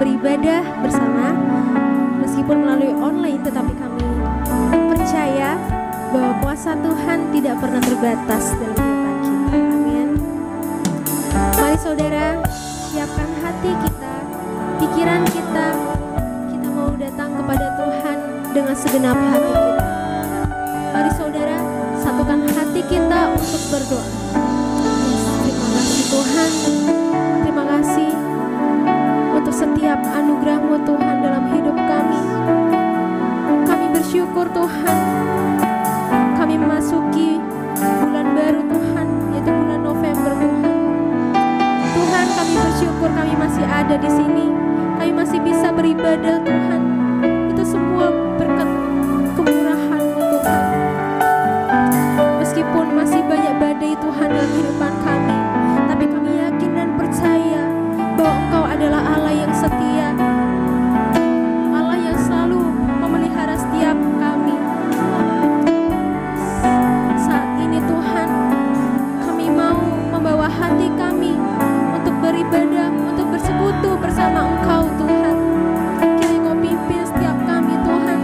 beribadah bersama meskipun melalui online, tetapi kami percaya bahwa kuasa Tuhan tidak pernah terbatas dalam kehidupan kita. Amin. Mari saudara, siapkan hati kita, pikiran kita. Kita mau datang kepada Tuhan dengan segenap hati kita. Mari saudara, satukan hati kita untuk berdoa. Terima kasih Tuhan, terima kasih untuk setiap anugerah-Mu Tuhan dalam hidup kami. Kami bersyukur Tuhan, kami memasuki bulan baru Tuhan, yaitu bulan November Tuhan. Tuhan, kami bersyukur kami masih ada di sini, kami masih bisa beribadah Tuhan. Itu semua berkat kemurahan-Mu Tuhan. Meskipun masih banyak badai Tuhan dalam kehidupan kami, tapi kami yakin dan percaya bahwa Engkau adalah Allah yang setia, Allah yang selalu memelihara setiap kami. Saat ini Tuhan, kami mau membawa hati kami untuk beribadah, untuk bersekutu bersama Engkau Tuhan. Kiranya Engkau pimpin setiap kami Tuhan,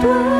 Ku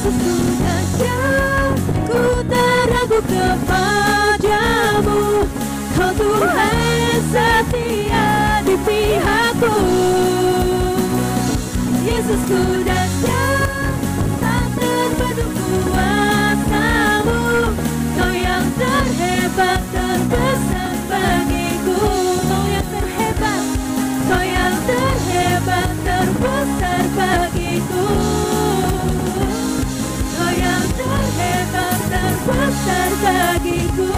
sudah jauh, ku terangku kepadamu. Kau Tuhan setia di pihakku. Yesus ku datang, tak terbendung kuasa-Mu. Kau yang terhebat, terbesar bagiku. Kau yang terhebat, Kau yang terhebat, terbesar bagiku. Kau yang terhebat, terbesar bagiku.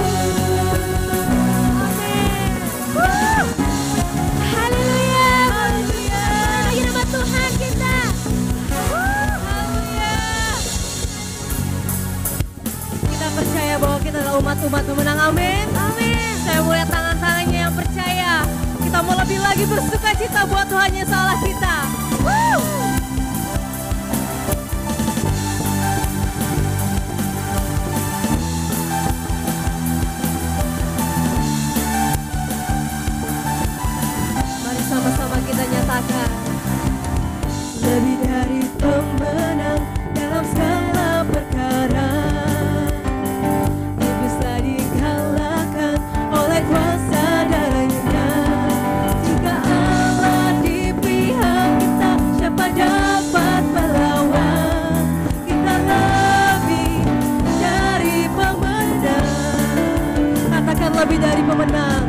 Haleluya, haleluya. Bagi nama Tuhan kita. Haleluya. Kita percaya bahwa kita adalah umat-umat pemenang. Amin. Amin. Saya mau lihat tangan-tangannya yang percaya. Kita mau lebih lagi bersuka cita buat Tuhan yang salah kita. Mari sama-sama kita nyatakan. Lebih dari pemenang dalam segala perkara, tak bisa dikalahkan oleh kuasa darahnya. Jika Allah di pihak kita, siapa dapat melawan? Kita lebih dari pemenang. Katakan lebih dari pemenang.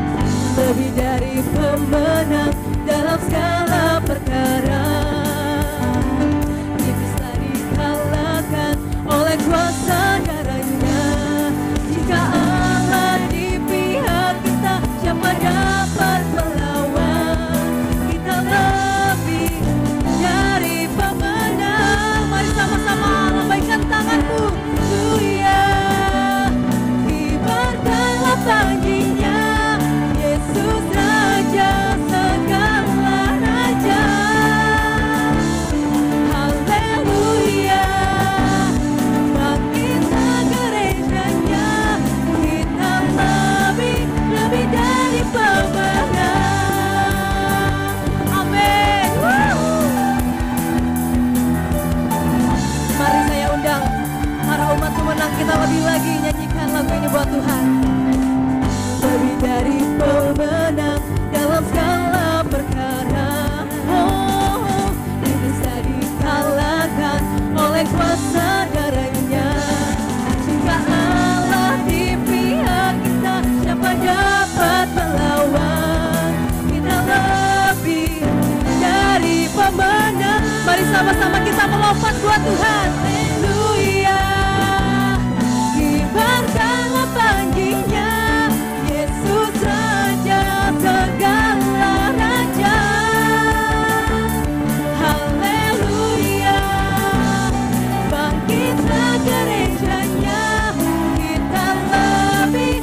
Lebih dari pemenang dalam segala perkara, tak bisa dikalahkan oleh kuasa darahnya. Jika Allah di pihak kita, siapa dapat melawan? Kita lebih dari pemenang. Mari sama-sama lambaikan tanganmu. Haleluya. Kibarkanlah panjinya, Yesus Raja segala raja. Haleluya. Bangkitlah gerejanya, kita lebih dari pemenang. Amin. Mari saya undang para umat pemenang, kita lebih lagi nyanyikan lagu ini buat Tuhan. Lebih dari pemenang dalam segala perkara, tak bisa dikalahkan oleh kuasa darahnya. Jika Allah di pihak kita, siapa dapat melawan? Kita lebih dari pemenang. Mari sama-sama kita melompat buat Tuhan. Haleluya. Kibarkanlah panjinya, Yesus Raja segala raja. Haleluya. Bangkitlah gerejanya, kita lebih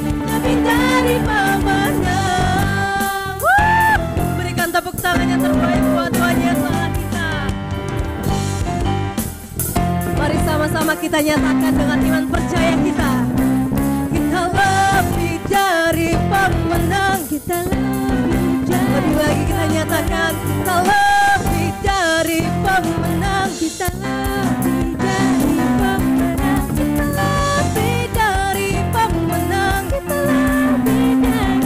dari pemenang. Berikan tepuk tangan yang terbaik buat Tuhan Yesus kita. Mari sama-sama kita nyatakan dengan iman percaya kita. Kita lebih dari pemenang. Kita lebih lagi kita nyatakan. Kita lebih dari pemenang. Kita lebih dari pemenang. Kita lebih dari pemenang. Kita lebih dari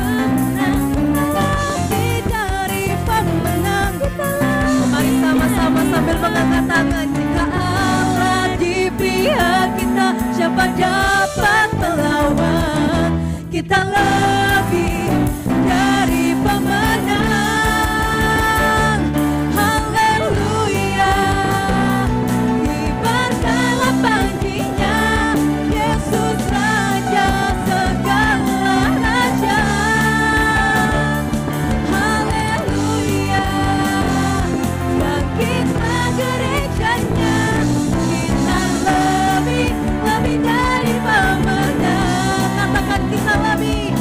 pemenang. Kita lebih dari pemenang. Kita lebih. Mari sama-sama sambil mengangkat tangan. Jika Allah di pihak kita, siapa dapat melawan? Kita lebih dari pemenang. Haleluya. Kibarkanlah panjinya, Yesus Raja segala raja. Haleluya. Bangkitlah gerejanya, kita lebih dari pemenang. Katakan kita lebih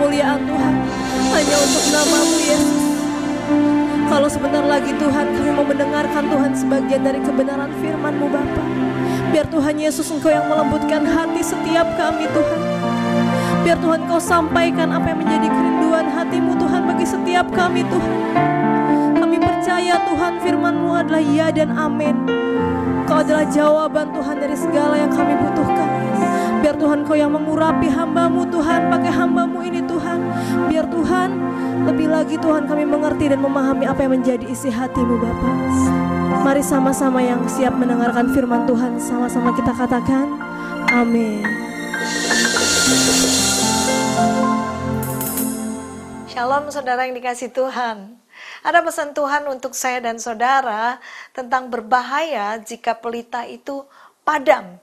kemuliaan Tuhan hanya untuk nama-Mu Yesus. Kalau sebentar lagi Tuhan kami mau mendengarkan Tuhan sebagian dari kebenaran firman-Mu Bapa. Biar Tuhan Yesus Engkau yang melembutkan hati setiap kami Tuhan. Biar Tuhan Kau sampaikan apa yang menjadi kerinduan hati-Mu Tuhan bagi setiap kami Tuhan. Kami percaya Tuhan firman-Mu adalah ya dan amin. Kau adalah jawaban Tuhan dari segala yang kami butuhkan. Biar Tuhan Kau yang mengurapi hamba-Mu Tuhan, pakai hamba-Mu ini Tuhan. Biar Tuhan lebih lagi Tuhan kami mengerti dan memahami apa yang menjadi isi hati-Mu Bapa. Mari sama-sama yang siap mendengarkan firman Tuhan, sama-sama kita katakan amin. Shalom saudara yang dikasih Tuhan. Ada pesan Tuhan untuk saya dan saudara tentang berbahaya jika pelita itu padam.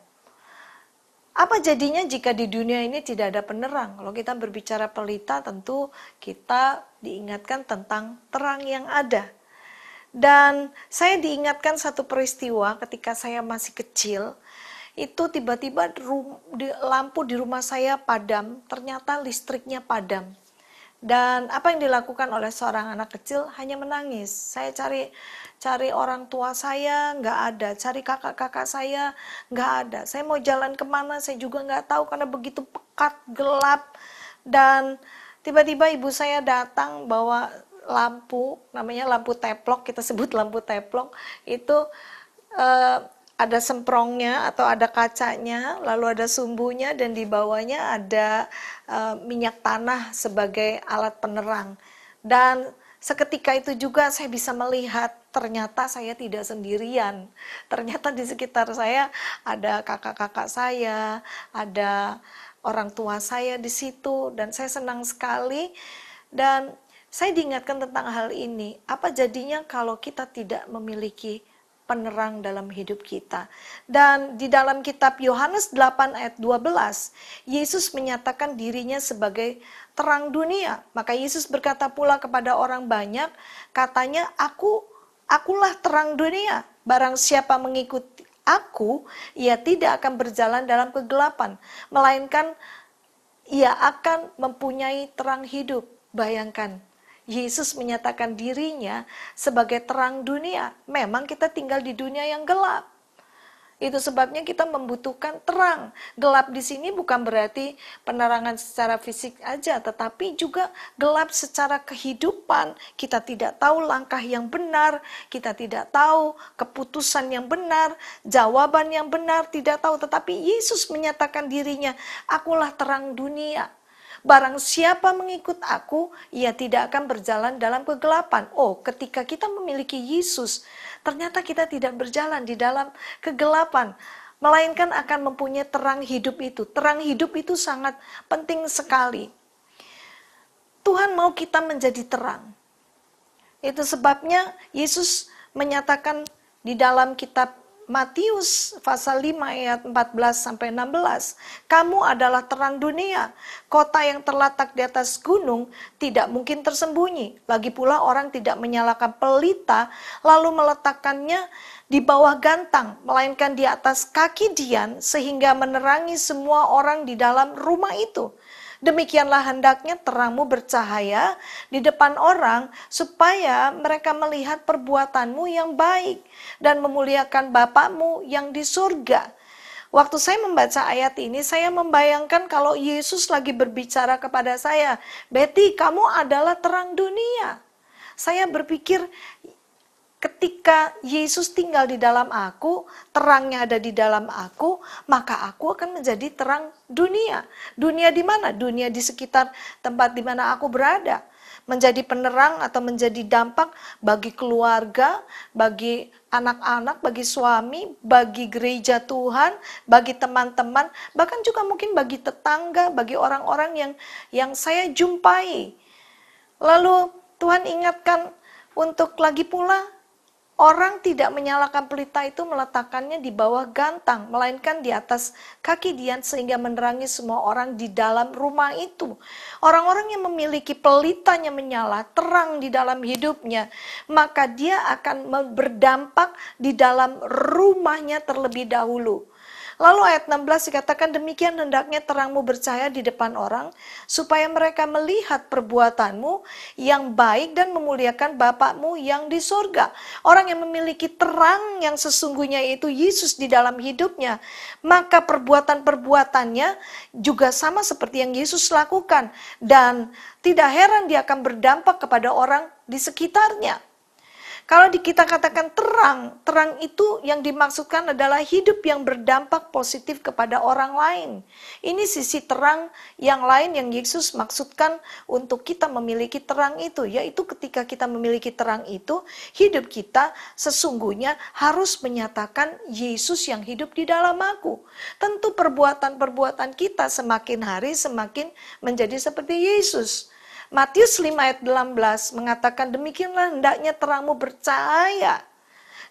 Apa jadinya jika di dunia ini tidak ada penerang? Kalau kita berbicara pelita tentu kita diingatkan tentang terang yang ada. Dan saya diingatkan satu peristiwa ketika saya masih kecil. Itu tiba-tiba lampu di rumah saya padam, ternyata listriknya padam. Dan apa yang dilakukan oleh seorang anak kecil hanya menangis. Saya cari orang tua saya, nggak ada. Cari kakak-kakak saya, nggak ada. Saya mau jalan kemana, saya juga nggak tahu karena begitu pekat, gelap. Dan tiba-tiba ibu saya datang bawa lampu, namanya lampu teplok, kita sebut lampu teplok. Itu ada semprongnya atau ada kacanya, lalu ada sumbunya dan di bawahnya ada minyak tanah sebagai alat penerang. Dan seketika itu juga saya bisa melihat ternyata saya tidak sendirian. Ternyata di sekitar saya ada kakak-kakak saya, ada orang tua saya di situ dan saya senang sekali. Dan saya diingatkan tentang hal ini. Apa jadinya kalau kita tidak memiliki penerang dalam hidup kita. Dan di dalam kitab Yohanes 8 ayat 12, Yesus menyatakan dirinya sebagai terang dunia. Maka Yesus berkata pula kepada orang banyak, katanya, akulah terang dunia. Barang siapa mengikuti aku, ia tidak akan berjalan dalam kegelapan, melainkan ia akan mempunyai terang hidup. Bayangkan, Yesus menyatakan dirinya sebagai terang dunia. Memang kita tinggal di dunia yang gelap. Itu sebabnya kita membutuhkan terang. Gelap di sini bukan berarti penerangan secara fisik aja, tetapi juga gelap secara kehidupan. Kita tidak tahu langkah yang benar, kita tidak tahu keputusan yang benar, jawaban yang benar, tidak tahu. Tetapi Yesus menyatakan dirinya, akulah terang dunia. Barang siapa mengikut aku, ia tidak akan berjalan dalam kegelapan. Oh, ketika kita memiliki Yesus, ternyata kita tidak berjalan di dalam kegelapan, melainkan akan mempunyai terang hidup itu. Terang hidup itu sangat penting sekali. Tuhan mau kita menjadi terang. Itu sebabnya Yesus menyatakan di dalam kitab Matius pasal 5 ayat 14 sampai 16, kamu adalah terang dunia. Kota yang terletak di atas gunung tidak mungkin tersembunyi. Lagi pula orang tidak menyalakan pelita lalu meletakkannya di bawah gantang, melainkan di atas kaki dian sehingga menerangi semua orang di dalam rumah itu. Demikianlah hendaknya terangmu bercahaya di depan orang supaya mereka melihat perbuatanmu yang baik dan memuliakan Bapakmu yang di surga. Waktu saya membaca ayat ini, saya membayangkan kalau Yesus lagi berbicara kepada saya, Betty, kamu adalah terang dunia. Saya berpikir, ketika Yesus tinggal di dalam aku, terangnya ada di dalam aku, maka aku akan menjadi terang dunia. Dunia di mana? Dunia di sekitar tempat di mana aku berada. Menjadi penerang atau menjadi dampak bagi keluarga, bagi anak-anak, bagi suami, bagi gereja Tuhan, bagi teman-teman, bahkan juga mungkin bagi tetangga, bagi orang-orang yang saya jumpai. Lalu Tuhan ingatkan untuk lagi pula, orang tidak menyalakan pelita itu meletakkannya di bawah gantang, melainkan di atas kaki dian sehingga menerangi semua orang di dalam rumah itu. Orang-orang yang memiliki pelitanya menyala, terang di dalam hidupnya, maka dia akan berdampak di dalam rumahnya terlebih dahulu. Lalu ayat 16 dikatakan, demikian hendaknya terangmu bercahaya di depan orang, supaya mereka melihat perbuatanmu yang baik dan memuliakan Bapakmu yang di surga. Orang yang memiliki terang yang sesungguhnya yaitu Yesus di dalam hidupnya, maka perbuatan-perbuatannya juga sama seperti yang Yesus lakukan. Dan tidak heran dia akan berdampak kepada orang di sekitarnya. Kalau kita katakan terang, terang itu yang dimaksudkan adalah hidup yang berdampak positif kepada orang lain. Ini sisi terang yang lain yang Yesus maksudkan untuk kita memiliki terang itu, yaitu ketika kita memiliki terang itu, hidup kita sesungguhnya harus menyatakan Yesus yang hidup di dalam aku. Tentu perbuatan-perbuatan kita semakin hari semakin menjadi seperti Yesus. Matius 5 ayat 18 mengatakan, demikianlah hendaknya terangmu bercahaya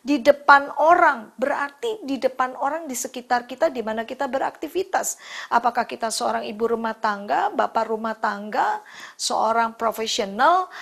di depan orang, berarti di depan orang di sekitar kita di mana kita beraktivitas. Apakah kita seorang ibu rumah tangga, bapak rumah tangga, seorang profesional,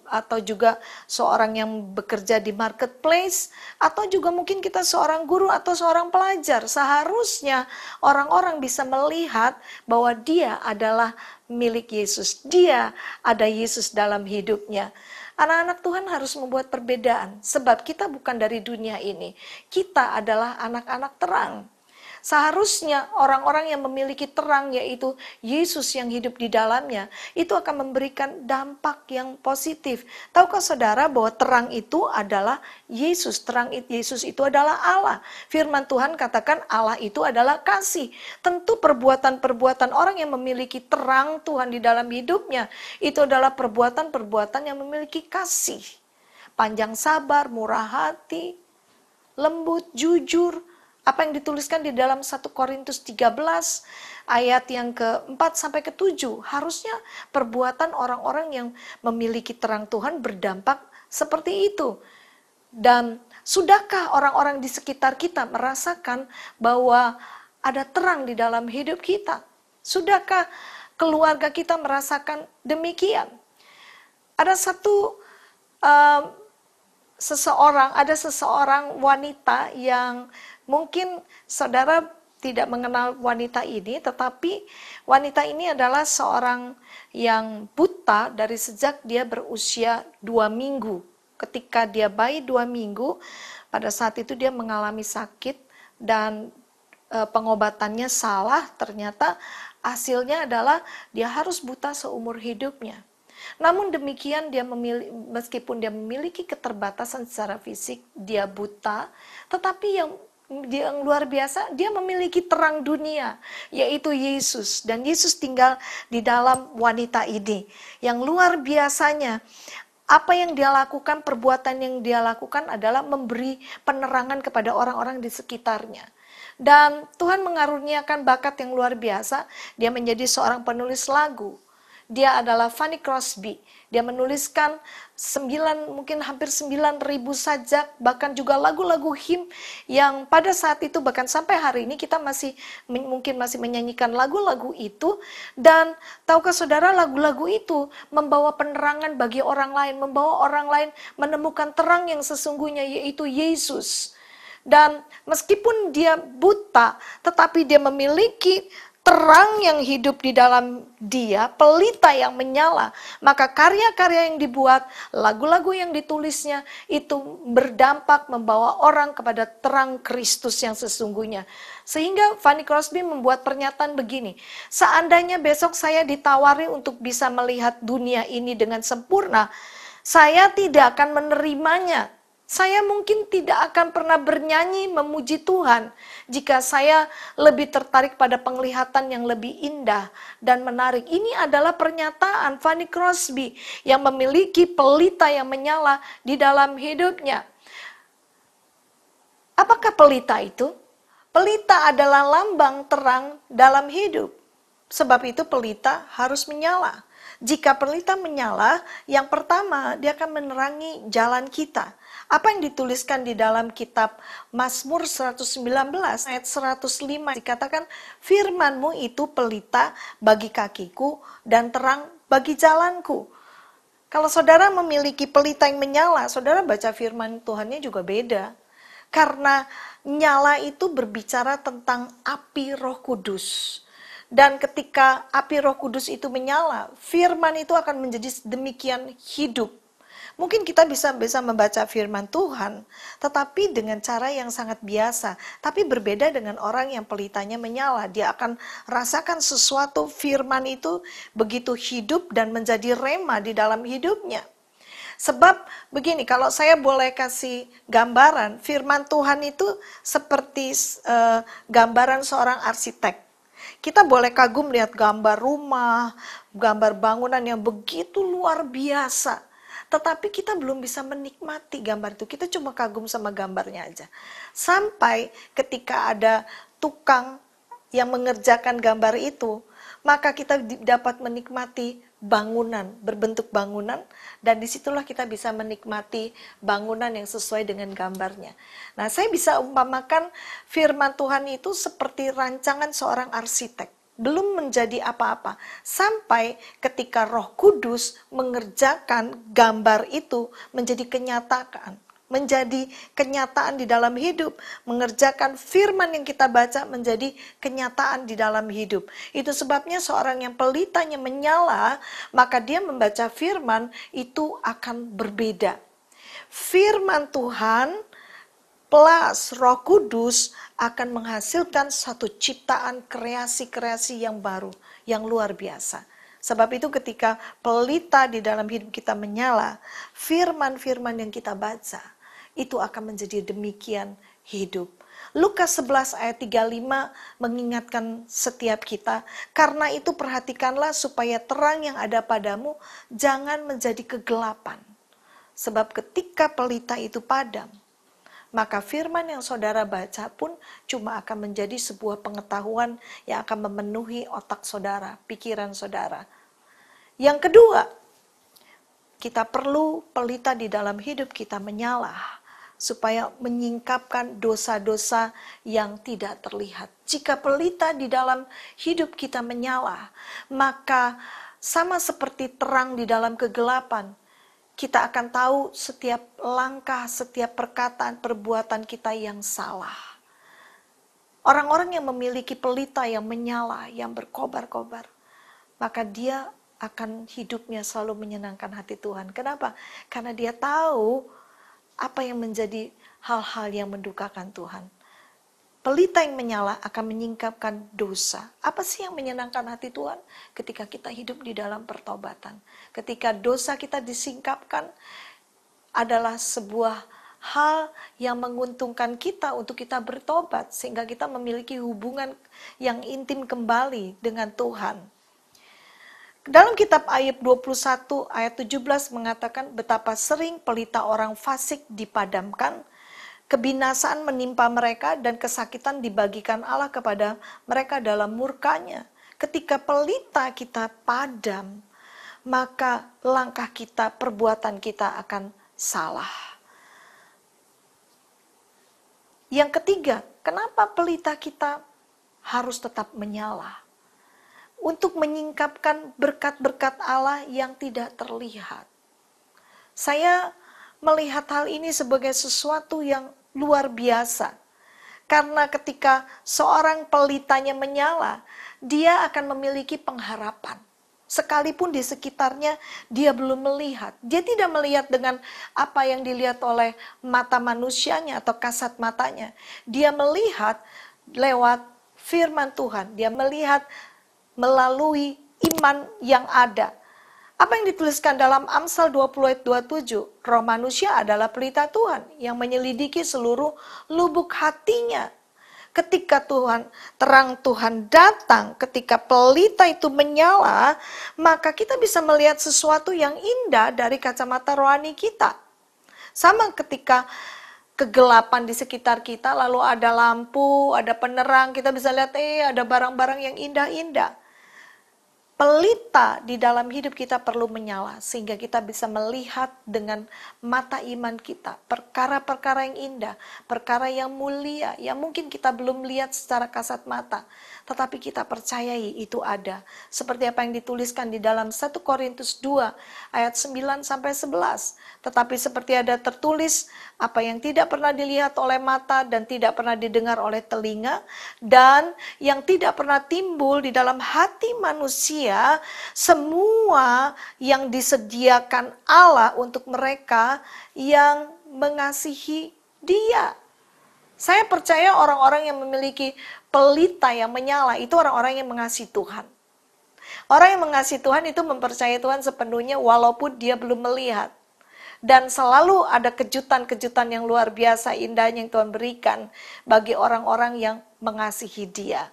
atau juga seorang yang bekerja di marketplace, atau juga mungkin kita seorang guru atau seorang pelajar. Seharusnya orang-orang bisa melihat bahwa dia adalah milik Yesus. Dia ada Yesus dalam hidupnya. Anak-anak Tuhan harus membuat perbedaan, sebab kita bukan dari dunia ini. Kita adalah anak-anak terang. Seharusnya orang-orang yang memiliki terang, yaitu Yesus yang hidup di dalamnya, itu akan memberikan dampak yang positif. Tahukah saudara bahwa terang itu adalah Yesus? Terang Yesus itu adalah Allah. Firman Tuhan katakan Allah itu adalah kasih. Tentu perbuatan-perbuatan orang yang memiliki terang Tuhan di dalam hidupnya, itu adalah perbuatan-perbuatan yang memiliki kasih. Panjang sabar, murah hati, lembut, jujur. Apa yang dituliskan di dalam 1 Korintus 13 ayat yang ke-4 sampai ke-7. Harusnya perbuatan orang-orang yang memiliki terang Tuhan berdampak seperti itu. Dan sudahkah orang-orang di sekitar kita merasakan bahwa ada terang di dalam hidup kita? Sudahkah keluarga kita merasakan demikian? Ada seseorang wanita yang mungkin saudara tidak mengenal wanita ini, tetapi wanita ini adalah seorang yang buta dari sejak dia berusia 2 minggu. Ketika dia bayi 2 minggu, pada saat itu dia mengalami sakit dan pengobatannya salah, ternyata hasilnya adalah dia harus buta seumur hidupnya. Namun demikian meskipun dia memiliki keterbatasan secara fisik, dia buta, tetapi yang luar biasa, dia memiliki terang dunia, yaitu Yesus. Dan Yesus tinggal di dalam wanita ini. Yang luar biasanya, apa yang dia lakukan, perbuatan yang dia lakukan adalah memberi penerangan kepada orang-orang di sekitarnya. Dan Tuhan mengaruniakan bakat yang luar biasa, dia menjadi seorang penulis lagu. Dia adalah Fanny Crosby. Dia menuliskan mungkin hampir 9.000 sajak, bahkan juga lagu-lagu hymn yang pada saat itu bahkan sampai hari ini kita mungkin masih menyanyikan lagu-lagu itu. Dan tahukah saudara, lagu-lagu itu membawa penerangan bagi orang lain, membawa orang lain menemukan terang yang sesungguhnya, yaitu Yesus. Dan meskipun dia buta, tetapi dia memiliki terang yang hidup di dalam dia, pelita yang menyala. Maka karya-karya yang dibuat, lagu-lagu yang ditulisnya, itu berdampak membawa orang kepada terang Kristus yang sesungguhnya. Sehingga Fanny Crosby membuat pernyataan begini, seandainya besok saya ditawari untuk bisa melihat dunia ini dengan sempurna, saya tidak akan menerimanya. Saya mungkin tidak akan pernah bernyanyi memuji Tuhan jika saya lebih tertarik pada penglihatan yang lebih indah dan menarik. Ini adalah pernyataan Fanny Crosby yang memiliki pelita yang menyala di dalam hidupnya. Apakah pelita itu? Pelita adalah lambang terang dalam hidup. Sebab itu pelita harus menyala. Jika pelita menyala, yang pertama dia akan menerangi jalan kita. Apa yang dituliskan di dalam kitab Mazmur 119 ayat 105 dikatakan, firman-Mu itu pelita bagi kakiku dan terang bagi jalanku. Kalau saudara memiliki pelita yang menyala, saudara baca firman Tuhannya juga beda. Karena nyala itu berbicara tentang api Roh Kudus. Dan ketika api Roh Kudus itu menyala, firman itu akan menjadi demikian hidup. Mungkin kita bisa membaca firman Tuhan, tetapi dengan cara yang sangat biasa. Tapi berbeda dengan orang yang pelitanya menyala. Dia akan rasakan sesuatu, firman itu begitu hidup dan menjadi rema di dalam hidupnya. Sebab begini, kalau saya boleh kasih gambaran, firman Tuhan itu seperti gambaran seorang arsitek. Kita boleh kagum lihat gambar rumah, gambar bangunan yang begitu luar biasa. Tetapi kita belum bisa menikmati gambar itu. Kita cuma kagum sama gambarnya aja. Sampai ketika ada tukang yang mengerjakan gambar itu, maka kita dapat menikmati bangunan, berbentuk bangunan, dan disitulah kita bisa menikmati bangunan yang sesuai dengan gambarnya. Nah, saya bisa umpamakan firman Tuhan itu seperti rancangan seorang arsitek. Belum menjadi apa-apa, sampai ketika Roh Kudus mengerjakan gambar itu menjadi kenyataan di dalam hidup, mengerjakan firman yang kita baca menjadi kenyataan di dalam hidup. Itu sebabnya seorang yang pelitanya menyala, maka dia membaca firman itu akan berbeda. Firman Tuhan plus Roh Kudus akan menghasilkan satu ciptaan kreasi-kreasi yang baru, yang luar biasa. Sebab itu ketika pelita di dalam hidup kita menyala, firman-firman yang kita baca, itu akan menjadi demikian hidup. Lukas 11 ayat 35 mengingatkan setiap kita, karena itu perhatikanlah supaya terang yang ada padamu jangan menjadi kegelapan. Sebab ketika pelita itu padam, maka firman yang saudara baca pun cuma akan menjadi sebuah pengetahuan yang akan memenuhi otak saudara, pikiran saudara. Yang kedua, kita perlu pelita di dalam hidup kita menyala, supaya menyingkapkan dosa-dosa yang tidak terlihat. Jika pelita di dalam hidup kita menyala, maka sama seperti terang di dalam kegelapan, kita akan tahu setiap langkah, setiap perkataan, perbuatan kita yang salah. Orang-orang yang memiliki pelita yang menyala, yang berkobar-kobar, maka dia akan hidupnya selalu menyenangkan hati Tuhan. Kenapa? Karena dia tahu apa yang menjadi hal-hal yang mendukakan Tuhan. Pelita yang menyala akan menyingkapkan dosa. Apa sih yang menyenangkan hati Tuhan? Ketika kita hidup di dalam pertobatan. Ketika dosa kita disingkapkan, adalah sebuah hal yang menguntungkan kita untuk kita bertobat. Sehingga kita memiliki hubungan yang intim kembali dengan Tuhan. Dalam kitab Ayub 21 ayat 17 mengatakan betapa sering pelita orang fasik dipadamkan, kebinasaan menimpa mereka dan kesakitan dibagikan Allah kepada mereka dalam murkanya. Ketika pelita kita padam, maka langkah kita, perbuatan kita akan salah. Yang ketiga, kenapa pelita kita harus tetap menyala? Untuk menyingkapkan berkat-berkat Allah yang tidak terlihat. Saya melihat hal ini sebagai sesuatu yang luar biasa. Karena ketika seorang pelitanya menyala, dia akan memiliki pengharapan. Sekalipun di sekitarnya dia belum melihat. Dia tidak melihat dengan apa yang dilihat oleh mata manusianya atau kasat matanya. Dia melihat lewat firman Tuhan. Dia melihat melalui iman yang ada. Apa yang dituliskan dalam Amsal 20 ayat 27? Roh manusia adalah pelita Tuhan yang menyelidiki seluruh lubuk hatinya. Ketika terang Tuhan datang, ketika pelita itu menyala, maka kita bisa melihat sesuatu yang indah dari kacamata rohani kita. Sama ketika kegelapan di sekitar kita, lalu ada lampu, ada penerang, kita bisa lihat ada barang-barang yang indah-indah. Pelita di dalam hidup kita perlu menyala sehingga kita bisa melihat dengan mata iman kita perkara-perkara yang indah, perkara yang mulia yang mungkin kita belum lihat secara kasat mata, tetapi kita percayai itu ada. Seperti apa yang dituliskan di dalam 1 Korintus 2 ayat 9 sampai 11. Tetapi seperti ada tertulis, apa yang tidak pernah dilihat oleh mata dan tidak pernah didengar oleh telinga, dan yang tidak pernah timbul di dalam hati manusia, semua yang disediakan Allah untuk mereka yang mengasihi Dia. Saya percaya orang-orang yang memiliki pelita yang menyala itu orang-orang yang mengasihi Tuhan. Orang yang mengasihi Tuhan itu mempercayai Tuhan sepenuhnya walaupun dia belum melihat. Dan selalu ada kejutan-kejutan yang luar biasa indahnya yang Tuhan berikan bagi orang-orang yang mengasihi Dia.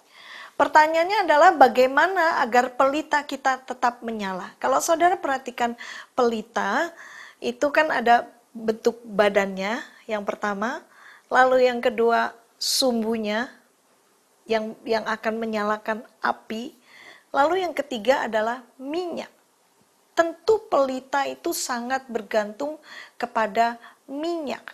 Pertanyaannya adalah bagaimana agar pelita kita tetap menyala? Kalau saudara perhatikan pelita, itu kan ada bentuk badannya yang pertama, lalu yang kedua sumbunya yang akan menyalakan api, lalu yang ketiga adalah minyak. Tentu pelita itu sangat bergantung kepada minyak.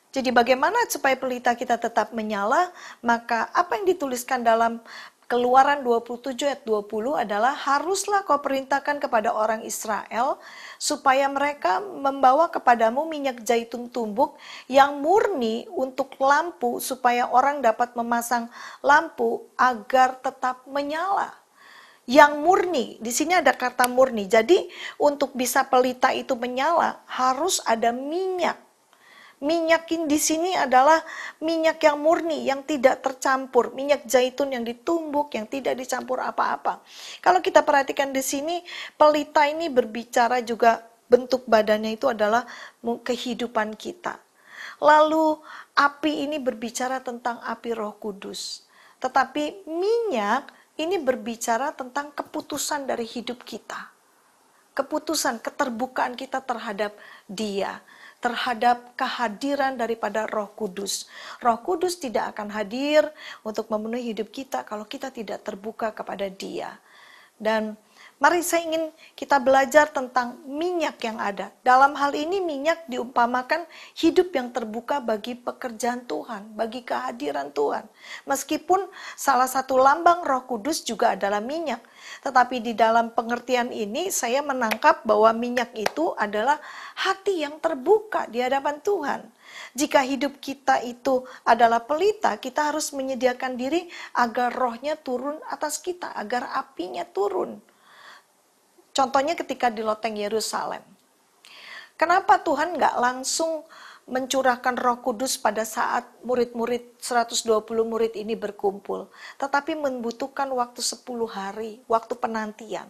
Jadi bagaimana supaya pelita kita tetap menyala? Maka apa yang dituliskan dalam Keluaran 27 ayat 20 adalah haruslah kau perintahkan kepada orang Israel supaya mereka membawa kepadamu minyak zaitun tumbuk yang murni untuk lampu supaya orang dapat memasang lampu agar tetap menyala. Yang murni, di sini ada kata murni. Jadi untuk bisa pelita itu menyala harus ada minyak. Minyak di sini adalah minyak yang murni, yang tidak tercampur. Minyak zaitun yang ditumbuk, yang tidak dicampur apa-apa. Kalau kita perhatikan di sini, pelita ini berbicara juga bentuk badannya itu adalah kehidupan kita. Lalu api ini berbicara tentang api Roh Kudus. Tetapi minyak ini berbicara tentang keputusan dari hidup kita. Keputusan, keterbukaan kita terhadap Dia. Terhadap kehadiran daripada Roh Kudus. Roh Kudus tidak akan hadir untuk memenuhi hidup kita kalau kita tidak terbuka kepada Dia. Dan mari saya ingin kita belajar tentang minyak yang ada. Dalam hal ini minyak diumpamakan hidup yang terbuka bagi pekerjaan Tuhan, bagi kehadiran Tuhan. Meskipun salah satu lambang Roh Kudus juga adalah minyak. Tetapi di dalam pengertian ini saya menangkap bahwa minyak itu adalah hati yang terbuka di hadapan Tuhan. Jika hidup kita itu adalah pelita, kita harus menyediakan diri agar rohnya turun atas kita, agar apinya turun. Contohnya ketika di loteng Yerusalem. Kenapa Tuhan nggak langsung mencurahkan Roh Kudus pada saat murid-murid 120 murid ini berkumpul, tetapi membutuhkan waktu 10 hari, waktu penantian.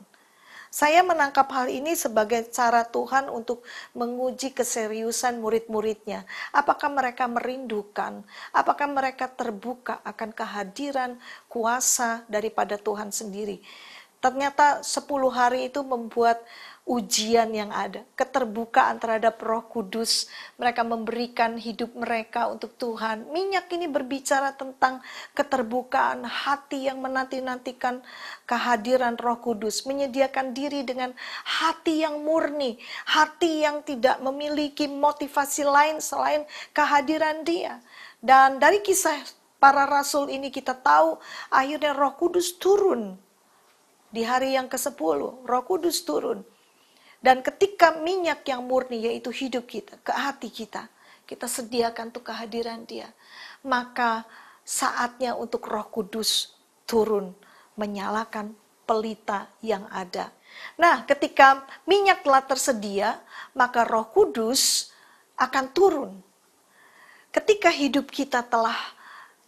Saya menangkap hal ini sebagai cara Tuhan untuk menguji keseriusan murid-muridnya. Apakah mereka merindukan, apakah mereka terbuka akan kehadiran kuasa daripada Tuhan sendiri. Ternyata 10 hari itu membuat ujian yang ada, keterbukaan terhadap Roh Kudus. Mereka memberikan hidup mereka untuk Tuhan. Minyak ini berbicara tentang keterbukaan hati yang menanti-nantikan kehadiran Roh Kudus, menyediakan diri dengan hati yang murni, hati yang tidak memiliki motivasi lain selain kehadiran Dia. Dan dari kisah para rasul ini kita tahu akhirnya Roh Kudus turun. Di hari yang ke-10, Roh Kudus turun. Dan ketika minyak yang murni, yaitu hidup kita, ke hati kita, kita sediakan untuk kehadiran Dia. Maka saatnya untuk Roh Kudus turun, menyalakan pelita yang ada. Nah, ketika minyak telah tersedia, maka Roh Kudus akan turun. Ketika hidup kita telah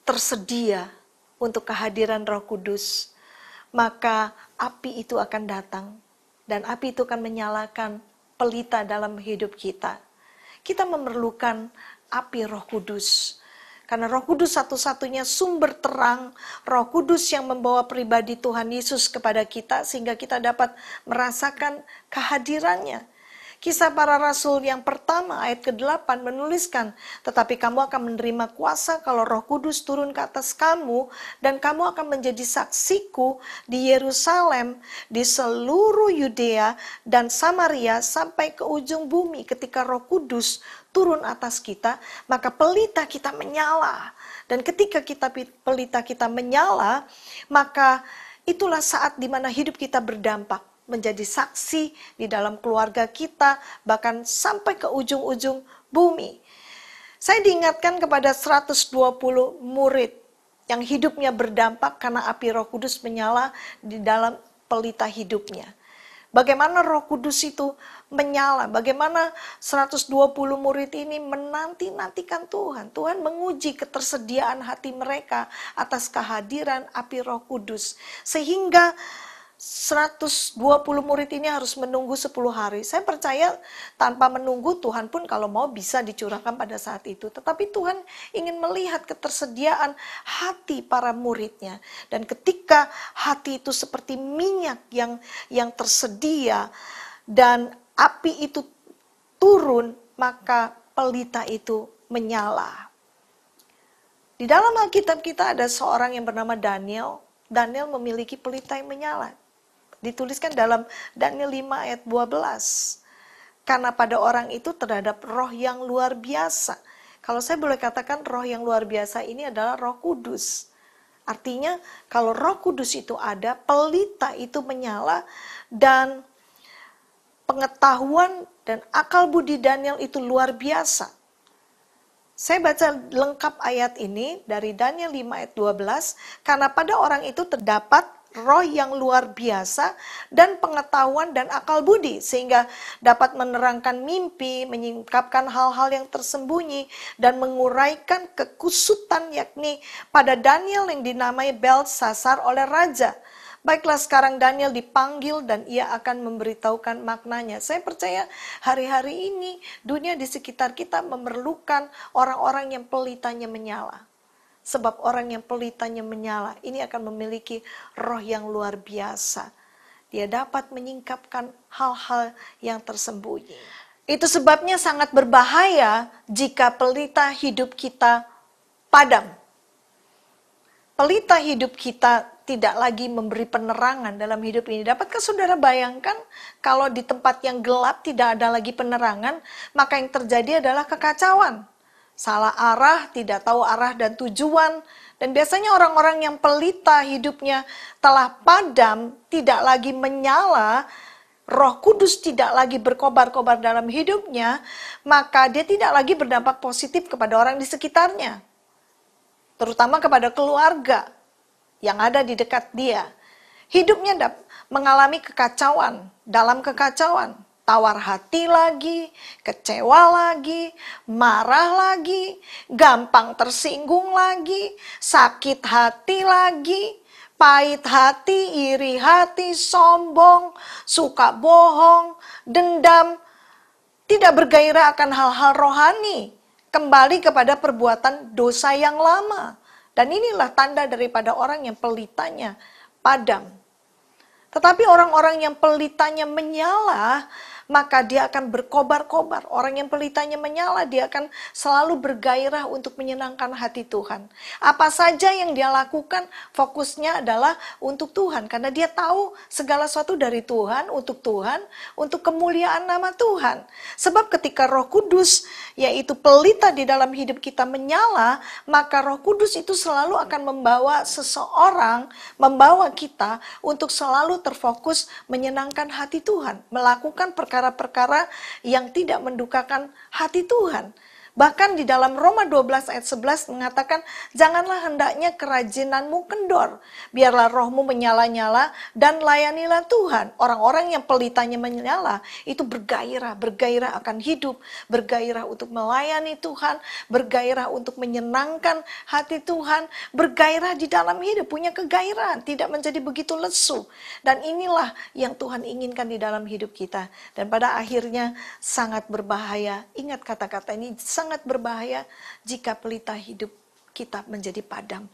tersedia untuk kehadiran Roh Kudus, maka api itu akan datang. Dan api itu akan menyalakan pelita dalam hidup kita. Kita memerlukan api Roh Kudus. Karena Roh Kudus satu-satunya sumber terang, Roh Kudus yang membawa pribadi Tuhan Yesus kepada kita sehingga kita dapat merasakan kehadirannya. Kisah para Rasul yang pertama ayat ke-8 menuliskan, tetapi kamu akan menerima kuasa kalau Roh Kudus turun ke atas kamu, dan kamu akan menjadi saksiku di Yerusalem, di seluruh Yudea dan Samaria sampai ke ujung bumi. Ketika Roh Kudus turun atas kita, maka pelita kita menyala. Dan ketika pelita kita menyala, maka itulah saat di mana hidup kita berdampak. Menjadi saksi di dalam keluarga kita, bahkan sampai ke ujung-ujung bumi. Saya diingatkan kepada 120 murid yang hidupnya berdampak karena api Roh Kudus menyala di dalam pelita hidupnya. Bagaimana Roh Kudus itu menyala, bagaimana 120 murid ini menanti-nantikan Tuhan. Tuhan menguji ketersediaan hati mereka atas kehadiran api Roh Kudus. Sehingga 120 murid ini harus menunggu 10 hari. Saya percaya tanpa menunggu Tuhan pun kalau mau bisa dicurahkan pada saat itu. Tetapi Tuhan ingin melihat ketersediaan hati para muridnya. Dan ketika hati itu seperti minyak yang tersedia dan api itu turun, maka pelita itu menyala. Di dalam Alkitab kita ada seorang yang bernama Daniel. Daniel memiliki pelita yang menyala. Dituliskan dalam Daniel 5 ayat 12. Karena pada orang itu terhadap roh yang luar biasa. Kalau saya boleh katakan roh yang luar biasa ini adalah Roh Kudus. Artinya kalau Roh Kudus itu ada, pelita itu menyala dan pengetahuan dan akal budi Daniel itu luar biasa. Saya baca lengkap ayat ini dari Daniel 5 ayat 12. Karena pada orang itu terdapat roh yang luar biasa dan pengetahuan dan akal budi, sehingga dapat menerangkan mimpi, menyingkapkan hal-hal yang tersembunyi, dan menguraikan kekusutan, yakni pada Daniel yang dinamai Belsasar oleh raja. Baiklah, sekarang Daniel dipanggil dan ia akan memberitahukan maknanya. Saya percaya hari-hari ini dunia di sekitar kita memerlukan orang-orang yang pelitanya menyala. Sebab orang yang pelitanya menyala ini akan memiliki roh yang luar biasa. Dia dapat menyingkapkan hal-hal yang tersembunyi. Itu sebabnya sangat berbahaya jika pelita hidup kita padam. Pelita hidup kita tidak lagi memberi penerangan dalam hidup ini. Dapatkah saudara bayangkan kalau di tempat yang gelap tidak ada lagi penerangan, maka yang terjadi adalah kekacauan. Salah arah, tidak tahu arah dan tujuan. Dan biasanya orang-orang yang pelita hidupnya telah padam, tidak lagi menyala, Roh Kudus tidak lagi berkobar-kobar dalam hidupnya, maka dia tidak lagi berdampak positif kepada orang di sekitarnya. Terutama kepada keluarga yang ada di dekat dia. Hidupnya mengalami kekacauan, dalam kekacauan. Tawar hati lagi, kecewa lagi, marah lagi, gampang tersinggung lagi, sakit hati lagi, pahit hati, iri hati, sombong, suka bohong, dendam, tidak bergairah akan hal-hal rohani, kembali kepada perbuatan dosa yang lama. Dan inilah tanda daripada orang yang pelitanya padam. Tetapi orang-orang yang pelitanya menyala, maka dia akan berkobar-kobar. Orang yang pelitanya menyala, dia akan selalu bergairah untuk menyenangkan hati Tuhan. Apa saja yang dia lakukan, fokusnya adalah untuk Tuhan. Karena dia tahu segala sesuatu dari Tuhan, untuk kemuliaan nama Tuhan. Sebab ketika Roh Kudus, yaitu pelita di dalam hidup kita menyala, maka Roh Kudus itu selalu akan membawa seseorang, membawa kita untuk selalu terfokus menyenangkan hati Tuhan, melakukan perkara-perkara yang tidak mendukakan hati Tuhan. Bahkan di dalam Roma 12 ayat 11 mengatakan, janganlah hendaknya kerajinanmu kendor, biarlah rohmu menyala-nyala dan layanilah Tuhan. Orang-orang yang pelitanya menyala itu bergairah akan hidup, bergairah untuk melayani Tuhan, bergairah untuk menyenangkan hati Tuhan, bergairah di dalam hidup, punya kegairahan, tidak menjadi begitu lesu. Dan inilah yang Tuhan inginkan di dalam hidup kita. Dan pada akhirnya sangat berbahaya, ingat kata-kata ini, sangat berbahaya jika pelita hidup kita menjadi padam.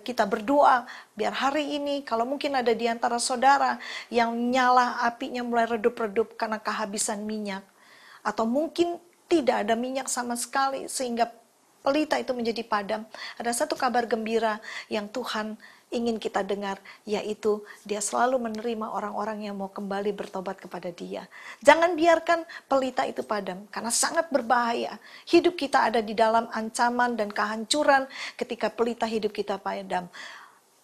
Kita berdoa biar hari ini kalau mungkin ada di antara saudara yang nyala apinya mulai redup-redup karena kehabisan minyak, atau mungkin tidak ada minyak sama sekali sehingga pelita itu menjadi padam. Ada satu kabar gembira yang Tuhan ingin kita dengar, yaitu dia selalu menerima orang-orang yang mau kembali bertobat kepada dia. Jangan biarkan pelita itu padam, karena sangat berbahaya. Hidup kita ada di dalam ancaman dan kehancuran ketika pelita hidup kita padam.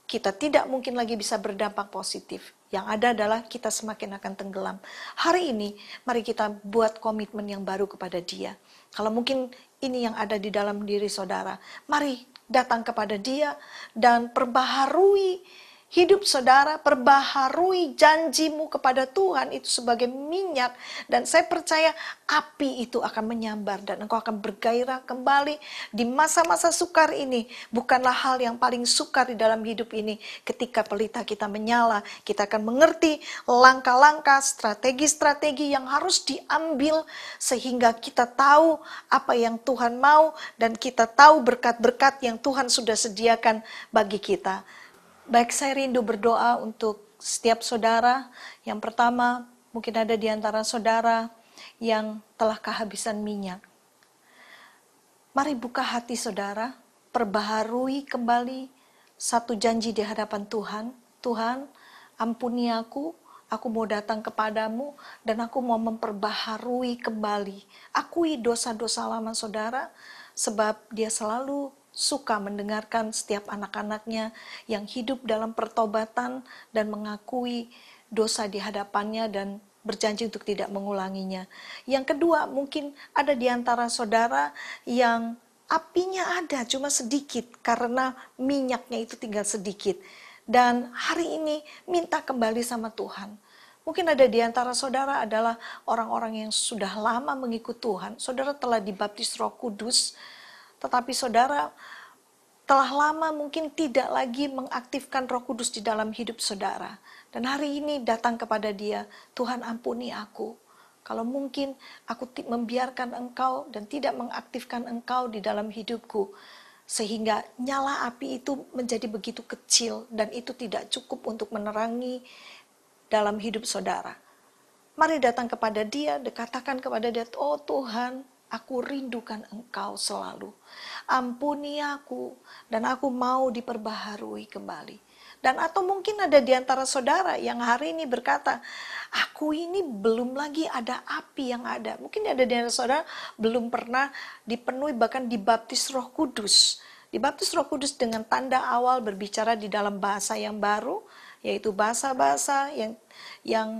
Kita tidak mungkin lagi bisa berdampak positif. Yang ada adalah kita semakin akan tenggelam. Hari ini, mari kita buat komitmen yang baru kepada dia. Kalau mungkin ini yang ada di dalam diri saudara, mari datang kepada dia dan perbaharui hidup saudara, perbaharui janjimu kepada Tuhan itu sebagai minyak. Dan saya percaya api itu akan menyambar dan engkau akan bergairah kembali di masa-masa sukar ini. Bukanlah hal yang paling sukar di dalam hidup ini. Ketika pelita kita menyala, kita akan mengerti langkah-langkah, strategi-strategi yang harus diambil sehingga kita tahu apa yang Tuhan mau dan kita tahu berkat-berkat yang Tuhan sudah sediakan bagi kita. Baik, saya rindu berdoa untuk setiap saudara. Yang pertama, mungkin ada di antara saudara yang telah kehabisan minyak. Mari buka hati saudara, perbaharui kembali satu janji di hadapan Tuhan. Tuhan, ampuni aku mau datang kepadamu dan aku mau memperbaharui kembali. Akui dosa-dosa lama saudara, sebab dia selalu suka mendengarkan setiap anak-anaknya yang hidup dalam pertobatan dan mengakui dosa di hadapannya dan berjanji untuk tidak mengulanginya. Yang kedua, mungkin ada di antara saudara yang apinya ada cuma sedikit karena minyaknya itu tinggal sedikit. Dan hari ini minta kembali sama Tuhan. Mungkin ada di antara saudara adalah orang-orang yang sudah lama mengikut Tuhan. Saudara telah dibaptis Roh Kudus, tetapi saudara telah lama mungkin tidak lagi mengaktifkan Roh Kudus di dalam hidup saudara. Dan hari ini datang kepada dia, Tuhan ampuni aku. Kalau mungkin aku membiarkan engkau dan tidak mengaktifkan engkau di dalam hidupku. Sehingga nyala api itu menjadi begitu kecil dan itu tidak cukup untuk menerangi dalam hidup saudara. Mari datang kepada dia, katakan kepada dia, oh Tuhan, aku rindukan engkau selalu. Ampuni aku dan aku mau diperbaharui kembali. Dan atau mungkin ada di antara saudara yang hari ini berkata, aku ini belum lagi ada api yang ada. Mungkin ada di antara saudara belum pernah dipenuhi bahkan dibaptis Roh Kudus. Dibaptis Roh Kudus dengan tanda awal berbicara di dalam bahasa yang baru, yaitu bahasa-bahasa yang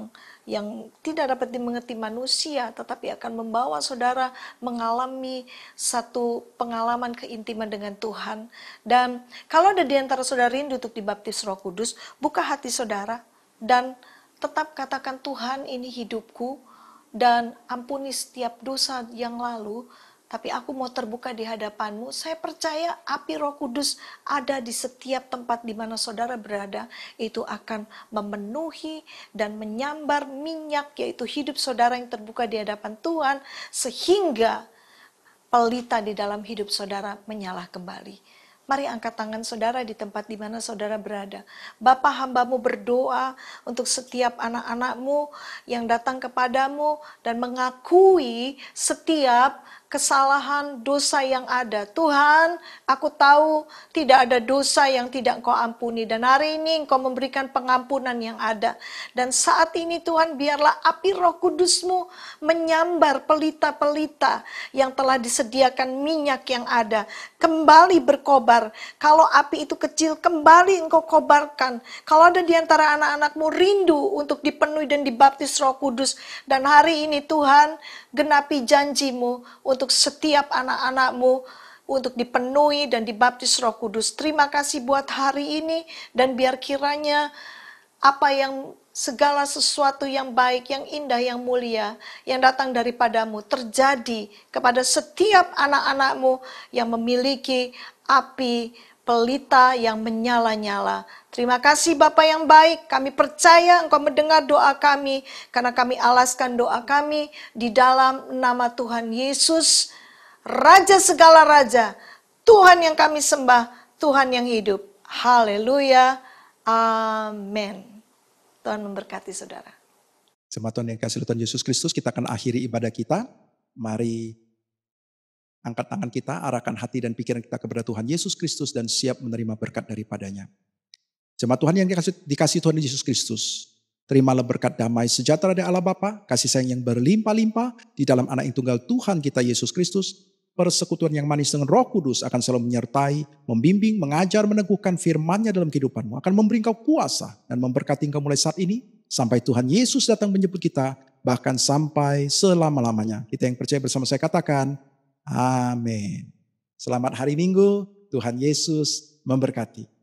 tidak dapat dimengerti manusia, tetapi akan membawa saudara mengalami satu pengalaman keintiman dengan Tuhan. Dan kalau ada di antara saudara rindu untuk dibaptis Roh Kudus, buka hati saudara dan tetap katakan, Tuhan ini hidupku dan ampuni setiap dosa yang lalu, tapi aku mau terbuka di hadapanmu. Saya percaya api Roh Kudus ada di setiap tempat di mana saudara berada. Itu akan memenuhi dan menyambar minyak, yaitu hidup saudara yang terbuka di hadapan Tuhan. Sehingga pelita di dalam hidup saudara menyala kembali. Mari angkat tangan saudara di tempat di mana saudara berada. Bapa, hamba-Mu berdoa untuk setiap anak-anak-Mu yang datang kepadamu dan mengakui setiap kesalahan dosa yang ada. Tuhan, aku tahu tidak ada dosa yang tidak Engkau ampuni. Dan hari ini Engkau memberikan pengampunan yang ada. Dan saat ini Tuhan, biarlah api Roh Kudus-Mu menyambar pelita-pelita yang telah disediakan minyak yang ada. Kembali berkobar. Kalau api itu kecil, kembali Engkau kobarkan. Kalau ada di antara anak-anak-Mu rindu untuk dipenuhi dan dibaptis Roh Kudus. Dan hari ini Tuhan, genapi janji-Mu untuk setiap anak-anak-Mu untuk dipenuhi dan dibaptis Roh Kudus. Terima kasih buat hari ini, dan biar kiranya apa yang segala sesuatu yang baik, yang indah, yang mulia, yang datang daripadamu terjadi kepada setiap anak-anak-Mu yang memiliki api pelita yang menyala-nyala. Terima kasih Bapa yang baik, kami percaya Engkau mendengar doa kami, karena kami alaskan doa kami di dalam nama Tuhan Yesus, Raja segala Raja, Tuhan yang kami sembah, Tuhan yang hidup. Haleluya, amin. Tuhan memberkati saudara. Jemaat Tuhan yang kasih Tuhan Yesus Kristus, kita akan akhiri ibadah kita. Mari angkat tangan kita, arahkan hati dan pikiran kita kepada Tuhan Yesus Kristus dan siap menerima berkat daripadanya. Jemaat Tuhan yang dikasih Tuhan Yesus Kristus, terimalah berkat damai sejahtera dari Allah Bapa, kasih sayang yang berlimpah-limpah di dalam Anak yang tunggal Tuhan kita Yesus Kristus, persekutuan yang manis dengan Roh Kudus akan selalu menyertai, membimbing, mengajar, meneguhkan firman-Nya dalam kehidupanmu, akan memberi engkau kuasa dan memberkati engkau mulai saat ini sampai Tuhan Yesus datang menjemput kita, bahkan sampai selama-lamanya. Kita yang percaya bersama saya katakan, amin. Selamat hari Minggu, Tuhan Yesus memberkati.